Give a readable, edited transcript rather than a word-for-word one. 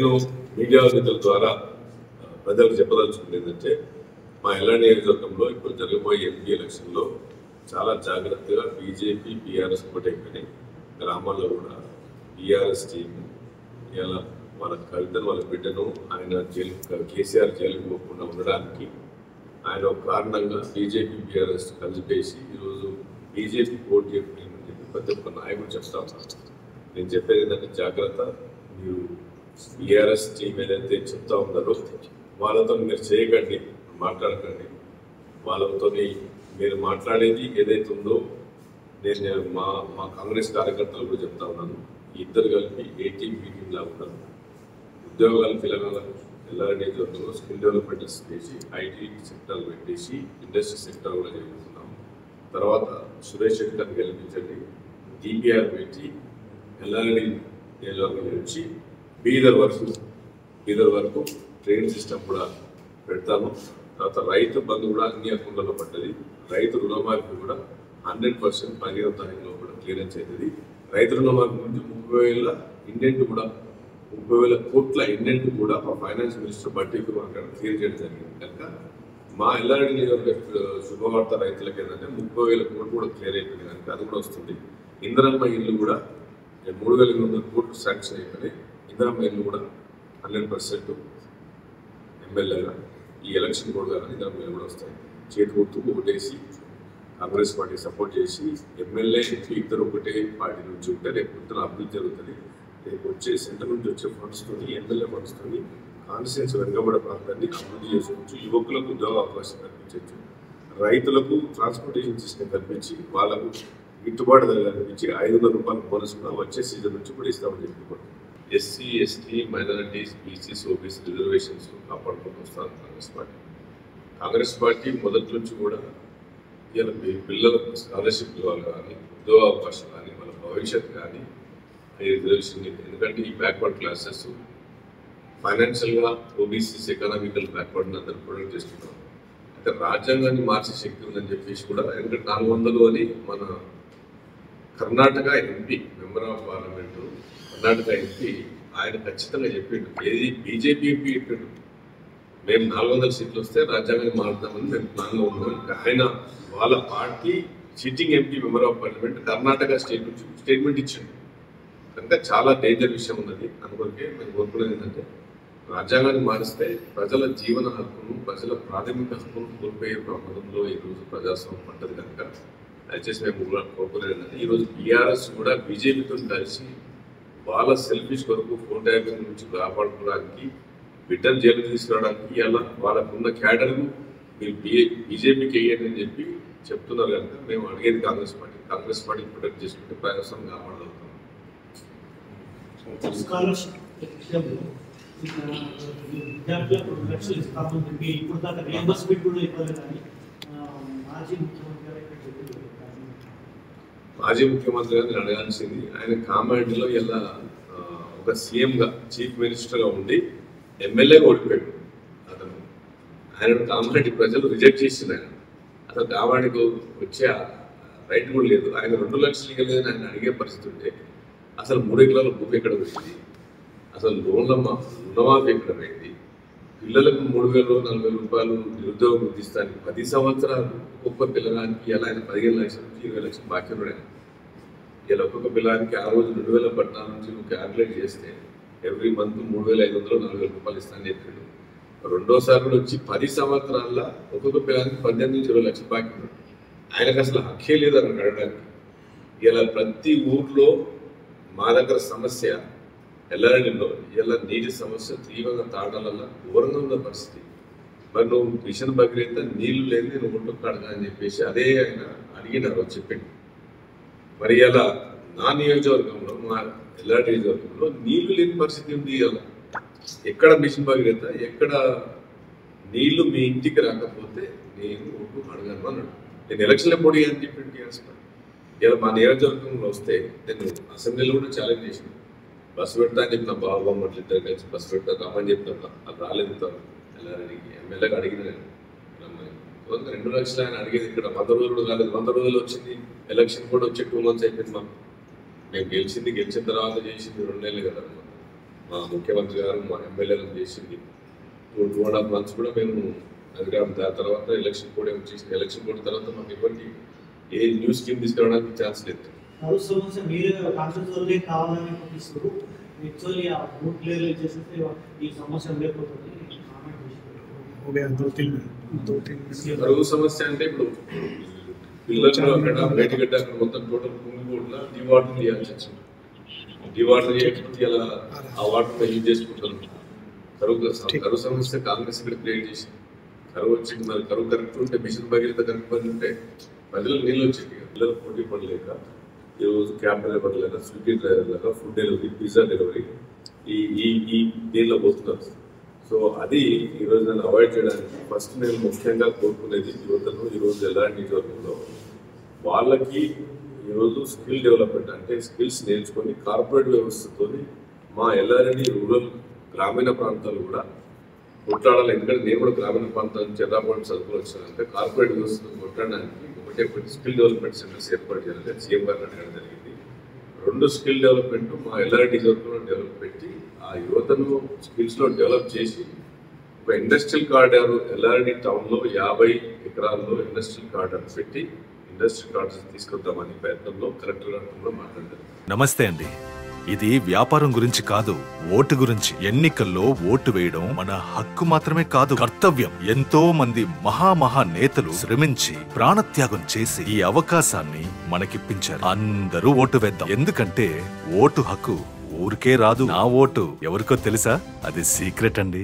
నేను మీడియా నిధుల ద్వారా ప్రజలకు చెప్పదలుచుకుంది ఏంటంటే మా ఎల్లాడి నియోజకవర్గంలో ఇప్పుడు జరగబోయే ఎంపీ ఎలక్షన్లో చాలా జాగ్రత్తగా బీజేపీ బీఆర్ఎస్ ఒకటైపోయినాయి. గ్రామాల్లో కూడా బీఆర్ఎస్ టీం ఇలా వాళ్ళ కవితను వాళ్ళ బిడ్డను ఆయన జైలు కేసీఆర్ జైలుకు పోకుండా ఉండడానికి ఆయన ఒక కారణంగా బీజేపీ బీఆర్ఎస్ కలిపేసి ఈరోజు బీజేపీ పోటీ చేయమని చెప్పి ప్రతి ఒక్క నాయకుడు చెప్తా ఉన్నారు. నేను చెప్పేది ఏంటంటే జాగ్రత్త, మీరు బీఆర్ఎస్ టీం ఏదైతే చెప్తా ఉన్నారో వాళ్ళతో మీరు చేయకండి, మాట్లాడకండి. వాళ్ళతో మీరు మాట్లాడేది ఏదైతే ఉందో నేను మా కాంగ్రెస్ కార్యకర్తలు కూడా చెప్తా ఉన్నాను. ఇద్దరు కలిపి ఏటీఎం మీటింగ్ లా ఉంటారు. ఉద్యోగాలు తెలంగాణ ఎల్లారెడ్డి నియోజకవర్గంలో స్కిల్ డెవలప్మెంట్ చేసి ఐటీ సెక్టర్ పెట్టేసి ఇండస్ట్రీ సెక్టర్ కూడా జరుగుతున్నాం. తర్వాత సురేష్ రెడ్డి గారిని గెలిపించండి, డిపిఆర్ పెట్టి ఎల్లారెడ్డి నియోజకవర్గం నుంచి బీదర్ వరకు ట్రైన్ సిస్టమ్ కూడా పెడతాము. తర్వాత రైతు బంధు కూడా అన్ని అకౌంట్లలో పడ్డది. రైతు రుణమాఫీ కూడా 100% 15వ తారీఖులో కూడా క్లియరెన్స్ అవుతుంది. రైతు రుణమాఫీ నుంచి 30,000 ఇండెంట్ కూడా 30,000 కోట్ల ఇండెంట్ కూడా మా ఫైనాన్స్ మినిస్టర్ బట్టీకి అక్కడ క్లియర్ చేయడం జరిగింది. కనుక మా ఎల్లారెడ్డి నియోజకవర్గ శుభవార్త రైతులకు ఏంటంటే 30,000 కోట్లు కూడా క్లియర్ అయిపోయింది. కనుక అది కూడా వస్తుంది. ఇందిరమ్మ ఇల్లు కూడా 3,800 కోట్లు శాంక్షన్ అయిపోయినాయి. ఇందిరమ్మ ఇల్లు కూడా 100% ఎమ్మెల్యేగా ఈ ఎలక్షన్ కూడా కానీ ఇందిరమ్మ ఇల్లు కూడా వస్తాయి. చేతి గుర్తుకు ఓటేసి కాంగ్రెస్ పార్టీ సపోర్ట్ చేసి ఎమ్మెల్యే ఎంపీ ఇద్దరు ఒకటే పార్టీ నుంచి ఉంటే రేపు పొద్దున అభివృద్ధి జరుగుతుంది. రేపు వచ్చే సెంటర్ నుంచి వచ్చే ఫండ్స్తో ఎమ్మెల్యే ఫండ్స్తో కాన్స్టిట్యూన్స్ వెనుకబడే ప్రాంతాన్ని అభివృద్ధి చేసుకోవచ్చు. యువకులకు ఉద్యోగ అవకాశం కల్పించవచ్చు. రైతులకు ట్రాన్స్పోర్టేషన్ సిస్టమ్ కల్పించి వాళ్ళకు గిట్టుబాటు ధర కల్పించి 500 రూపాయల బోనస్ కూడా వచ్చే సీజన్ నుంచి కూడా ఇస్తామని చెప్పి SC ST minorities BCs OBC reservations కాపాడుకుంటూ వస్తారు కాంగ్రెస్ పార్టీ మొదటి నుంచి కూడా ఇలా మీ పిల్లలకు స్కాలర్షిప్ ఇవ్వాలి కానీ ఉద్యోగ అవకాశం కానీ వాళ్ళ భవిష్యత్తు కానీ రిజర్వేషన్. ఎందుకంటే ఈ బ్యాక్వర్డ్ క్లాసెస్ ఫైనాన్షియల్గా ఓబీసీస్ ఎకనామికల్ బ్యాక్వర్డ్ని అందరూ ప్రొడక్ట్ చేస్తున్నారు. అయితే రాజ్యాంగాన్ని మార్చే శక్తి ఉందని చెప్పేసి కూడా ఎందుకంటే 400 అని మన Karnataka MP member of parliament Karnataka MP ఆయన ఖచ్చితంగా చెప్పిండు. ఏది బీజేపీ ఎంపీ చెప్పిండు మేము 400 సీట్లు వస్తే రాజ్యాంగాన్ని మారుతామని మేము ప్లాన్లో ఉన్నాం. ఆయన వాళ్ళ party sitting MP member of parliament Karnataka state నుంచి స్టేట్మెంట్ ఇచ్చిండు. కనుక చాలా డేంజర్ విషయం ఉన్నది. అందుకొరకే మేము కోరుకునేది ఏంటంటే రాజ్యాంగాన్ని మారిస్తే ప్రజల జీవన హక్కును ప్రజల ప్రాథమిక హక్కును కోల్పోయే ప్రమాదంలో ఈరోజు ప్రజాస్వామ్యం పడ్డది. కనుక దయచేసి మేము కోరుకునేది ఏంటంటే ఈరోజు బీఆర్ఎస్ కూడా బీజేపీతో కలిసి వాళ్ళ సెల్ఫిష్ కొరకు ఫోన్ ట్యాపింగ్ నుంచి కాపాడుకోవడానికి బిడ్డను జైలు తీసుకురావడానికి ఇలా వాళ్ళకున్న క్యాడర్ను మీరు బీజేపీకి వేయండి అని చెప్పి చెప్తున్నారు. కనుక మేము అడిగేది కాంగ్రెస్ పార్టీ ప్రొటెక్ట్ చేసుకుంటే ప్రజాస్వామ్యం కాపాడగలుగుతాం. మాజీ ముఖ్యమంత్రి గారిని అడగాల్సింది ఆయన కామారెడ్డిలో ఇలా ఒక సీఎంగా చీఫ్ మినిస్టర్గా ఉండి ఎమ్మెల్యేగా ఓడిపోయాడు. ఆయన కామారెడ్డి ప్రజలు రిజెక్ట్ చేసింది. అసలు కామారెడ్డికి వచ్చే రైట్ కూడా లేదు. ఆయన 2 లక్షలు ఇవ్వలేదని ఆయన అడిగే పరిస్థితి ఉంటే అసలు 3 ఎకరాల భూమి ఎక్కడ పోయింది, అసలు రుణమాఫీ ఎక్కడ పోయింది, పిల్లలకు 3,000 4,000 రూపాయలు నిరుద్యోగం గుర్తిస్తానికి 10 సంవత్సరాలు ఒక్కొక్క పిల్లగానికి ఇలా ఆయన 15 లక్షల నుంచి 20 లక్షలు బాకీ ఉన్నాడు. ఇలా ఒక్కొక్క పిల్లగానికి ఆ రోజు 2014 నుంచి నువ్వు క్యాల్కులేట్ చేస్తే ఎవ్రీ మంత్ 3,500 4,000 రూపాయలు ఇస్తానని చెప్పాడు. రెండోసారి కూడా వచ్చి 10 సంవత్సరాల్లో ఒక్కొక్క పిల్లగానికి 18 నుంచి 20 లక్షలు బాకీ ఉన్నాడు. ఆయనకు అసలు హక్కే లేదు అని అడగడానికి. ఇలా ప్రతి ఊర్లో మా దగ్గర సమస్య ఎల్లారెడ్డిలో ఇలా నీటి సమస్య తీవ్రంగా తాగడాల ఘోరంగా ఉన్న పరిస్థితి. మరి నువ్వు మిషన్ భగీరథ నీళ్లు లేని నేను ఒడ్డుకు కడగా అని చెప్పేసి అదే ఆయన అడిగినారు చెప్పింది. మరి ఇలా నా నియోజకవర్గంలో మా ఎల్లారెడ్డి నియోజకవర్గంలో నీళ్లు లేని పరిస్థితి ఉంది. ఇలా ఎక్కడ మిషన్ భగీరథ ఎక్కడ నీళ్లు మీ ఇంటికి రాకపోతే నేను ఒడ్డు అడగాను అన్నాడు. నేను ఎలక్షన్లో పోటీ అని చెప్పింది. ఇలా మా నియోజకవర్గంలో వస్తే నేను అసెంబ్లీలో కూడా ఛాలెంజ్ చేసిన బస్సు పెడతా అని చెప్పిన బాబు అట్లా ఇద్దరు కలిసి బస్సు పెడతా రమ్మని చెప్పిన అది రాలేదు. ఎల్లారెడ్డికి ఎమ్మెల్యేగా అడిగిన నేను 2 లక్షలు ఆయన అడిగేది ఇక్కడ 100 రోజులు కూడా రాలేదు. 100 రోజులు వచ్చింది. ఎలక్షన్ కూడా వచ్చి 2 months అయిపోయింది. మేము గెలిచిన తర్వాత చేసింది 2 నెలలు కదా. మా ముఖ్యమంత్రి గారు మా ఎమ్మెల్యేలను చేసింది 2.5 months కూడా మేము అడిగాము. దాని తర్వాత ఎలక్షన్ కోడ్ వచ్చేసింది. ఎలక్షన్ కోడ్ తర్వాత మాకు ఇవ్వండి ఏ న్యూ స్కీమ్ తీసుకురావడానికి ఛాన్స్ లేదు. కరువు సమస్య అంటే ఇప్పుడు పిల్లలు అక్కడ బయటగడ్డ అక్కడ మొత్తం టోటల్ భూమిలో డివాటర్ చేయాల్సి వచ్చింది. డివాటర్ చేయకపోతే ఇలా ఆ వాటర్ యూజ్ చేసుకుంటారు. కరువు సమస్య కాంగ్రెస్ ఇక్కడ క్రియేట్ చేసింది. కరువు వచ్చింది, మరి కరువు కరెక్ట్ ఉంటే మిషన్ భగీరథ కరెక్ట్ పని ఉంటే ప్రజలకు నీళ్ళు వచ్చేది. పిల్లలు పోటీ పడలేక ఈరోజు క్యాబ్ డ్రైవర్ లేక స్విగ్గీ డ్రైవర్ లేక ఫుడ్ డెలివరీ పిజ్జా డెలివరీ ఈ దీనిలో పోతున్నారు. సో అది ఈరోజు నేను అవాయిడ్ చేయడానికి ఫస్ట్ నేను ముఖ్యంగా కోరుకునేది యువతను ఈరోజు ఎల్ఆర్డి నియోజకవర్గంలో వాళ్ళకి ఈరోజు స్కిల్ డెవలప్మెంట్ అంటే స్కిల్స్ నేర్చుకొని కార్పొరేట్ వ్యవస్థతో మా ఎల్ఆర్డి రూరల్ గ్రామీణ ప్రాంతాలు కూడా కొట్లాడాలి. ఎందుకంటే నేను కూడా గ్రామీణ ప్రాంతాల నుంచి ఎర్రాపాటు చదువుకుని వచ్చానంటే కార్పొరేట్ వ్యవస్థతో కొట్టడానికి ఒకటి స్కిల్ డెవలప్మెంట్ సెంటర్స్ ఏర్పాటు చేయాలంటే సీఎం గారిని అడగడం జరిగింది. 2 స్కిల్ డెవలప్మెంట్ మా ఎల్ఆర్డి నియోజకవర్గంలో డెవలప్ పెట్టి ఆ యువతను స్కిల్స్లో డెవలప్ చేసి ఒక ఇండస్ట్రియల్ కారిడార్ ఎల్ఆర్డి టౌన్లో 50 ఎకరాల్లో ఇండస్ట్రియల్ కారిడార్ పెట్టి ఇండస్ట్రియల్ కారిడార్స్ తీసుకొద్దామని ప్రయత్నంలో కలెక్టర్ గారితో మాట్లాడారు. నమస్తే అండి. ఇది వ్యాపారం గురించి కాదు, ఓటు గురించి. ఎన్నికల్లో ఓటు వేయడం మన హక్కు మాత్రమే కాదు, కర్తవ్యం. ఎంతో మంది మహా నేతలు శ్రమించి ప్రాణత్యాగం చేసి ఈ అవకాశాన్ని మనకిప్పించారు. అందరూ ఓటు వేద్దాం. ఎందుకంటే ఓటు హక్కు ఊరికే రాదు. నా ఓటు ఎవరికో తెలుసా? అది సీక్రెట్ అండి.